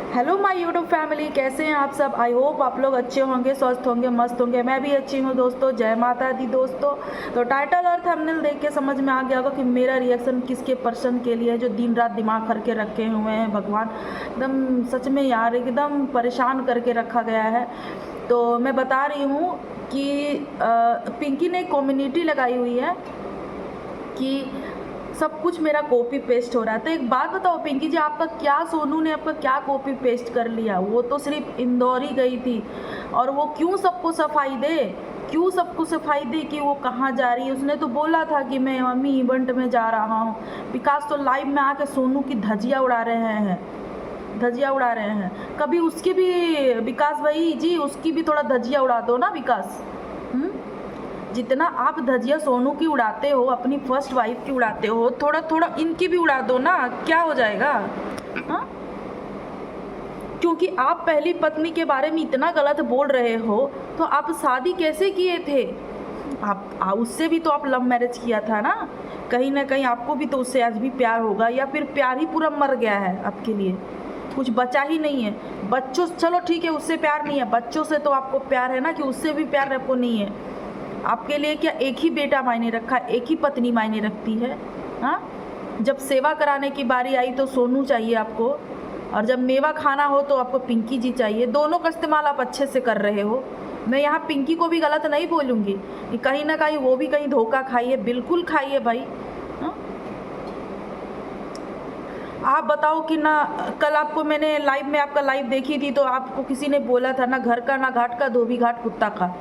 Hello my YouTube family, कैसे हैं आप सब। आई होप आप लोग अच्छे होंगे, स्वस्थ होंगे, मस्त होंगे। मैं भी अच्छी हूँ दोस्तों। जय माता दी दोस्तों। तो टाइटल और थंबनेल देख के समझ में आ गया होगा कि मेरा रिएक्शन किसके पर्सन के लिए है जो दिन रात दिमाग करके रखे हुए हैं। भगवान एकदम सच में यार एकदम परेशान करके रखा गया है। तो मैं बता रही हूँ कि पिंकी ने एक कम्युनिटी लगाई हुई है कि सब कुछ मेरा कॉपी पेस्ट हो रहा है। तो एक बात बताओ पिंकी जी, आपका क्या, सोनू ने आपका क्या कॉपी पेस्ट कर लिया। वो तो सिर्फ इंदौर ही गई थी और वो क्यों सबको सफाई दे, क्यों सबको सफाई दे कि वो कहाँ जा रही है। उसने तो बोला था कि मैं मम्मी इवेंट में जा रहा हूँ। विकास तो लाइव में आके सोनू की धजिया उड़ा रहे हैं, धजिया उड़ा रहे हैं। कभी उसकी भी, विकास भाई जी उसकी भी थोड़ा धजिया उड़ा दो ना विकास। जितना आप धजिया सोनू की उड़ाते हो, अपनी फर्स्ट वाइफ की उड़ाते हो, थोड़ा थोड़ा इनकी भी उड़ा दो ना, क्या हो जाएगा। हाँ, क्योंकि आप पहली पत्नी के बारे में इतना गलत बोल रहे हो तो आप शादी कैसे किए थे। आप उससे भी तो आप लव मैरिज किया था ना कहीं आपको भी तो उससे आज भी प्यार होगा, या फिर प्यार ही पूरा मर गया है आपके लिए, कुछ बचा ही नहीं है। बच्चों, चलो ठीक है उससे प्यार नहीं है, बच्चों से तो आपको प्यार है ना, कि उससे भी प्यार आपको नहीं है। आपके लिए क्या एक ही बेटा मायने रखा, एक ही पत्नी मायने रखती है। हाँ, जब सेवा कराने की बारी आई तो सोनू चाहिए आपको, और जब मेवा खाना हो तो आपको पिंकी जी चाहिए। दोनों का इस्तेमाल आप अच्छे से कर रहे हो। मैं यहाँ पिंकी को भी गलत नहीं बोलूँगी कि कहीं ना कहीं वो भी कहीं धोखा खाई है, बिल्कुल खाई है भाई। हाँ? आप बताओ कि ना, कल आपको मैंने लाइव में आपका लाइव देखी थी तो आपको किसी ने बोला था ना, घर का ना घाट का, धोबी घाट कुत्ता का।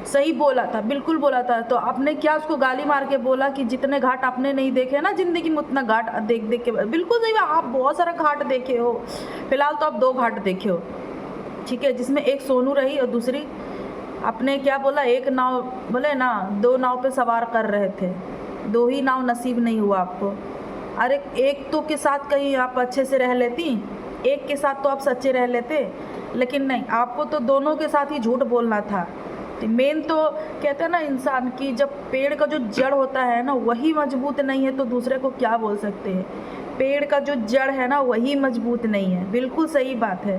सही बोला था, बिल्कुल बोला था। तो आपने क्या उसको गाली मार के बोला कि जितने घाट आपने नहीं देखे ना जिंदगी में उतना घाट देख देख के। बिल्कुल सही, आप बहुत सारा घाट देखे हो। फिलहाल तो आप 2 घाट देखे हो, ठीक है, जिसमें एक सोनू रही और दूसरी आपने क्या बोला, एक नाव बोले ना, 2 नाव पे सवार कर रहे थे, 2 ही नाव नसीब नहीं हुआ आपको। अरे एक तो के साथ कहीं आप अच्छे से रह लेती, एक के साथ तो आप सच्चे रह लेते, लेकिन नहीं, आपको तो दोनों के साथ ही झूठ बोलना था। मेन तो कहते हैं ना इंसान की, जब पेड़ का जो जड़ होता है ना वही मजबूत नहीं है तो दूसरे को क्या बोल सकते हैं। पेड़ का जो जड़ है ना वही मजबूत नहीं है, बिल्कुल सही बात है।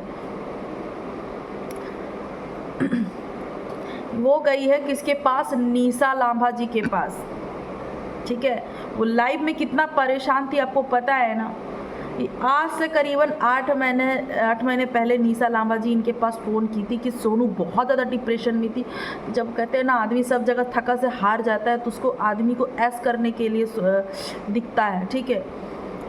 वो गई है किसके पास, निशा लांबा जी के पास, ठीक है। वो लाइव में कितना परेशान थी आपको पता है ना। आज से करीबन 8 महीने पहले निशा लांबा जी इनके पास फ़ोन की थी कि सोनू बहुत ज़्यादा डिप्रेशन में थी। जब कहते हैं ना आदमी सब जगह थका से हार जाता है तो उसको आदमी को ऐस करने के लिए दिखता है, ठीक है।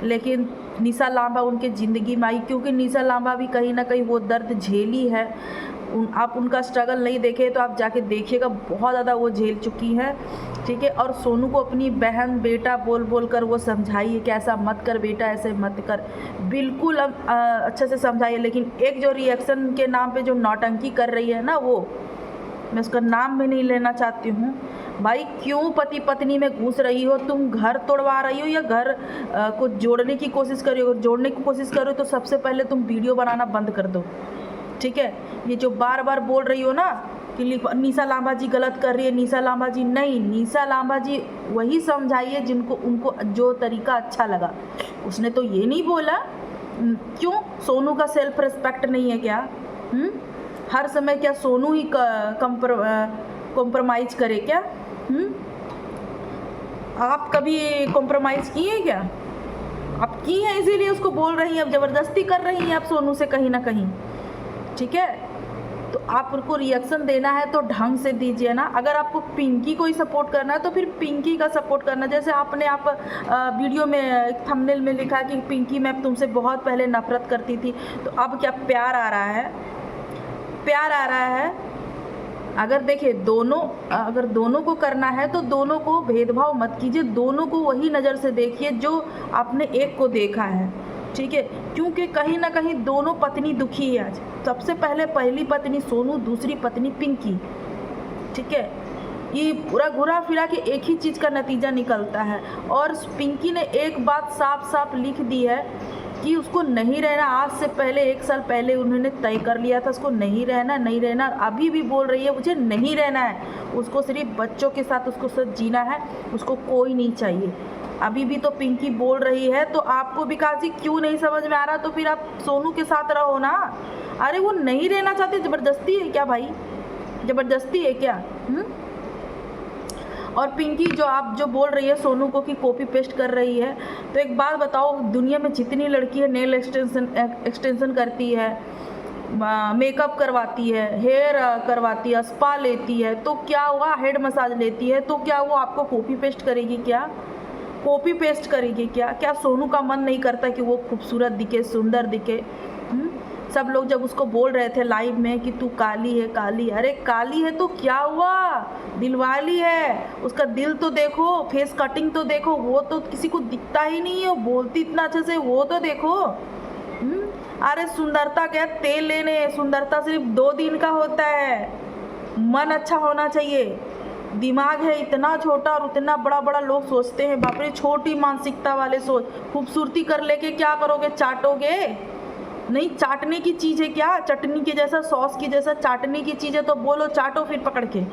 लेकिन निशा लांबा उनके ज़िंदगी में आई क्योंकि निशा लांबा भी कहीं ना कहीं वो दर्द झेली है। आप उनका स्ट्रगल नहीं देखे तो आप जाके देखिएगा, बहुत ज़्यादा वो झेल चुकी है, ठीक है। और सोनू को अपनी बहन बेटा बोल बोल कर वो समझाइए कि ऐसा मत कर बेटा, ऐसे मत कर, बिल्कुल अच्छे से समझाइए। लेकिन एक जो रिएक्शन के नाम पे जो नौटंकी कर रही है ना, वो मैं उसका नाम भी नहीं लेना चाहती हूँ। भाई क्यों पति पत्नी में घुस रही हो, तुम घर तोड़वा रही हो या घर को जोड़ने की कोशिश कर रही हो। जोड़ने की कोशिश कर रही हो तो सबसे पहले तुम वीडियो बनाना बंद कर दो, ठीक है। ये जो बार बार बोल रही हो ना कि निशा लांबा जी गलत कर रही है, निशा लांबा जी नहीं, निशा लांबा जी वही समझाइए जिनको उनको जो तरीका अच्छा लगा। उसने तो ये नहीं बोला, क्यों सोनू का सेल्फ रिस्पेक्ट नहीं है क्या। हर समय क्या सोनू ही कॉम्प्रोमाइज़ करे क्या। आप कभी कॉम्प्रोमाइज़ किए क्या। आप की हैं इसीलिए उसको बोल रही हैं, अब ज़बरदस्ती कर रही हैं आप सोनू से कहीं ना कहीं, ठीक है। तो आपको रिएक्शन देना है तो ढंग से दीजिए ना। अगर आपको पिंकी को ही सपोर्ट करना है तो फिर पिंकी का सपोर्ट करना। जैसे आपने वीडियो में एक थंबनेल में लिखा कि पिंकी मैं तुमसे बहुत पहले नफरत करती थी, तो अब क्या प्यार आ रहा है, प्यार आ रहा है। अगर देखिए अगर दोनों को करना है तो दोनों को भेदभाव मत कीजिए, दोनों को वही नज़र से देखिए जो आपने एक को देखा है, ठीक है। क्योंकि कहीं ना कहीं दोनों पत्नी दुखी है आज। सबसे पहले पहली पत्नी सोनू, दूसरी पत्नी पिंकी, ठीक है। ये पूरा घुरा फिरा के एक ही चीज़ का नतीजा निकलता है। और पिंकी ने एक बात साफ साफ लिख दी है कि उसको नहीं रहना। आज से पहले 1 साल पहले उन्होंने तय कर लिया था उसको नहीं रहना, नहीं रहना। अभी भी बोल रही है मुझे नहीं रहना है, उसको सिर्फ बच्चों के साथ उसको सिर्फ जीना है, उसको कोई नहीं चाहिए। अभी भी तो पिंकी बोल रही है, तो आपको विकास जी क्यों नहीं समझ में आ रहा? तो फिर आप सोनू के साथ रहो ना। अरे वो नहीं रहना चाहते, ज़बरदस्ती है क्या भाई? ज़बरदस्ती है क्या? और पिंकी जो आप जो बोल रही है सोनू को कि कॉपी पेस्ट कर रही है, तो एक बात बताओ, दुनिया में जितनी लड़की है नेल एक्सटेंशन करती है, मेकअप करवाती है, हेयर करवाती है, स्पा लेती है, तो क्या हुआ? हेड मसाज लेती है, तो क्या वो आपको कॉपी पेस्ट करेगी क्या? कॉपी पेस्ट करेगी क्या? क्या सोनू का मन नहीं करता कि वो खूबसूरत दिखे, सुंदर दिखे? सब लोग जब उसको बोल रहे थे लाइव में कि तू काली है, काली, अरे काली है तो क्या हुआ? दिलवाली है, उसका दिल तो देखो, फेस कटिंग तो देखो, वो तो किसी को दिखता ही नहीं है, बोलती इतना अच्छे से, वो तो देखो। अरे सुंदरता क्या तेल लेने, सुंदरता सिर्फ 2 दिन का होता है। मन अच्छा होना चाहिए। दिमाग है इतना छोटा और उतना बड़ा बड़ा लोग सोचते हैं, बाप रे, छोटी मानसिकता वाले सोच। खूबसूरती कर लेके क्या करोगे? चाटोगे? नहीं, चाटने की चीज़ है क्या? चटनी के जैसा, सॉस की जैसा चाटने की चीज़ है तो बोलो चाटो फिर पकड़ के।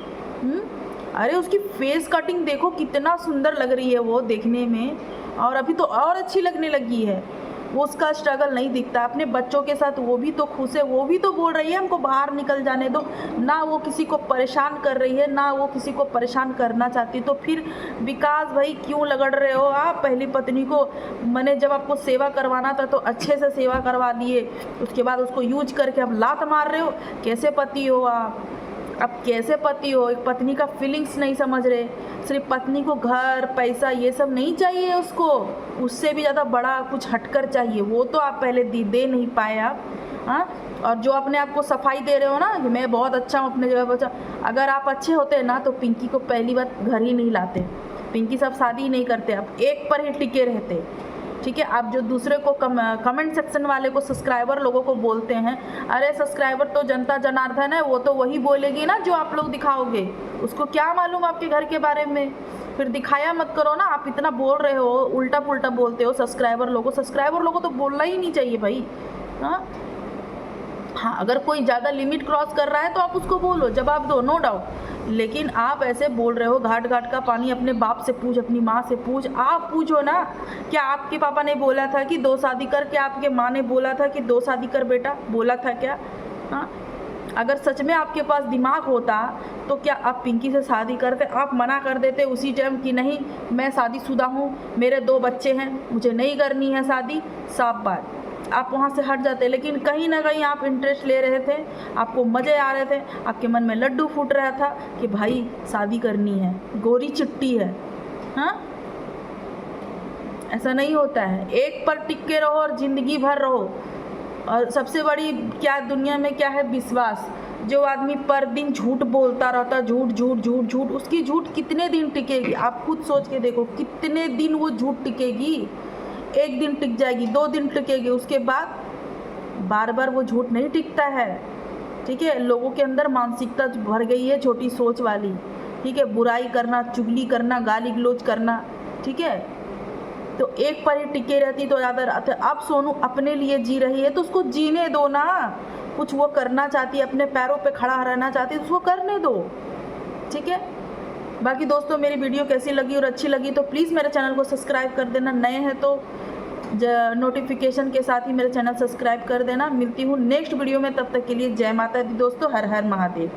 अरे उसकी फेस कटिंग देखो कितना सुंदर लग रही है वो देखने में, और अभी तो और अच्छी लगने लगी है। वो उसका स्ट्रगल नहीं दिखता अपने बच्चों के साथ, वो भी तो खुश है, वो भी तो बोल रही है हमको बाहर निकल जाने दो। ना वो किसी को परेशान कर रही है, ना वो किसी को परेशान करना चाहती। तो फिर विकास भाई क्यों लगड़ रहे हो आप? पहली पत्नी को मैंने जब आपको सेवा करवाना था तो अच्छे से सेवा करवा दिए, उसके बाद उसको यूज करके अब लात मार रहे हो। कैसे पति हो आप? अब कैसे पति हो? एक पत्नी का फीलिंग्स नहीं समझ रहे। सिर्फ पत्नी को घर, पैसा, ये सब नहीं चाहिए उसको, उससे भी ज़्यादा बड़ा कुछ हटकर चाहिए। वो तो आप पहले दे नहीं पाए आप। हाँ, और जो अपने आप को सफाई दे रहे हो ना कि मैं बहुत अच्छा हूँ अपने जगह पर, अच्छा, अगर आप अच्छे होते ना तो पिंकी को पहली बात घर ही नहीं लाते। पिंकी सब शादी ही नहीं करते, आप एक पर ही टिके रहते। ठीक है, आप जो दूसरे को कमेंट सेक्शन वाले को, सब्सक्राइबर लोगों को बोलते हैं, अरे सब्सक्राइबर तो जनता जनार्दन है, वो तो वही बोलेगी ना जो आप लोग दिखाओगे। उसको क्या मालूम आपके घर के बारे में? फिर दिखाया मत करो ना। आप इतना बोल रहे हो, उल्टा पुल्टा बोलते हो सब्सक्राइबर लोगों तो बोलना ही नहीं चाहिए भाई। हाँ, अगर कोई ज़्यादा लिमिट क्रॉस कर रहा है तो आप उसको बोलो, जवाब दो, नो डाउट। लेकिन आप ऐसे बोल रहे हो, घाट घाट का पानी अपने बाप से पूछ, अपनी माँ से पूछ। आप पूछो ना, क्या आपके पापा ने बोला था कि 2 शादी कर? क्या आपके माँ ने बोला था कि 2 शादी कर बेटा? बोला था क्या? हाँ, अगर सच में आपके पास दिमाग होता तो क्या आप पिंकी से शादी करते? आप मना कर देते उसी टाइम कि नहीं मैं शादीशुदा हूँ, मेरे 2 बच्चे हैं, मुझे नहीं करनी है शादी, साफ बात, आप वहाँ से हट जाते। लेकिन कहीं ना कहीं आप इंटरेस्ट ले रहे थे, आपको मज़े आ रहे थे, आपके मन में लड्डू फूट रहा था कि भाई शादी करनी है, गोरी चिट्टी है। हाँ, ऐसा नहीं होता है। एक पर टिक के रहो और ज़िंदगी भर रहो। और सबसे बड़ी क्या दुनिया में क्या है? विश्वास। जो आदमी पर दिन झूठ बोलता रहता, झूठ झूठ झूठ झूठ, उसकी झूठ कितने दिन टिकेगी? आप खुद सोच के देखो, कितने दिन वो झूठ टिकेगी? 1 दिन टिक जाएगी, 2 दिन टिकेगी, उसके बाद बार बार वो झूठ नहीं टिकता है। ठीक है, लोगों के अंदर मानसिकता भर गई है छोटी सोच वाली। ठीक है, बुराई करना, चुगली करना, गाली गलौज करना। ठीक है, तो एक पर ही टिके रहती तो ज़्यादा रहते। अब सोनू अपने लिए जी रही है तो उसको जीने दो ना। कुछ वो करना चाहती है, अपने पैरों पे खड़ा रहना चाहती है, तो उसको करने दो। ठीक है, बाकी दोस्तों मेरी वीडियो कैसी लगी और अच्छी लगी तो प्लीज़ मेरे चैनल को सब्सक्राइब कर देना। नए हैं तो नोटिफिकेशन के साथ ही मेरे चैनल सब्सक्राइब कर देना। मिलती हूँ नेक्स्ट वीडियो में, तब तक के लिए जय माता दी दोस्तों, हर हर महादेव।